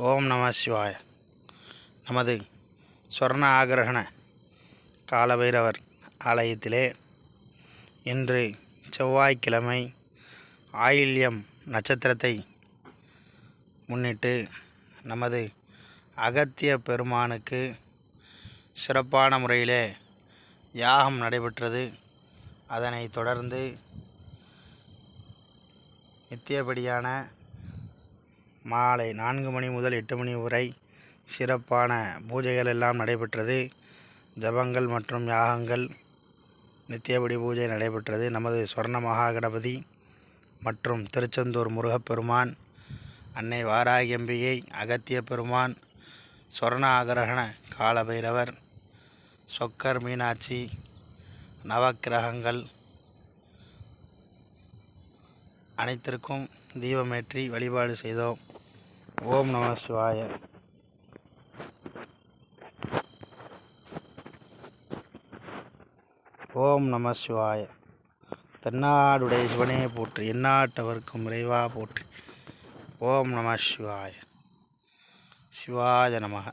ஓம் நம சிவாய. நமது சொர்ண ஆகரகண காலபைரவர் ஆலயத்திலே இன்று செவ்வாய்க்கிழமை ஆயில்யம் நட்சத்திரத்தை முன்னிட்டு நமது அகத்திய பெருமானுக்கு சிறப்பான முறையிலே யாகம் நடைபெற்றது. அதனைத் தொடர்ந்து நித்தியபடியான மாலை 4 மணி முதல் 8 மணி வரை சிறப்பான பூஜைகள் எல்லாம் நடைபெற்றது. ஜபங்கள் மற்றும் யாகங்கள் நித்தியபடி பூஜை நடைபெற்றது. நமது சொர்ண மகாகணபதி மற்றும் திருச்செந்தூர் முருகப்பெருமான், அன்னை வாராகி அம்பிகை, அகத்திய பெருமான், சொர்ண ஆகரகண காலபைரவர், சொக்கர் மீனாட்சி, நவக்கிரகங்கள் அனைத்திற்கும் தீபமேற்றி வழிபாடு செய்தோம். ஓம் நம சிவாய. ஓம் நம சிவாய. தென்னாடுடைய சிவனே போற்றி, எந்நாட்டவர்க்கும் இறைவா போற்றி. ஓம் நம சிவாய. சிவாய நமக.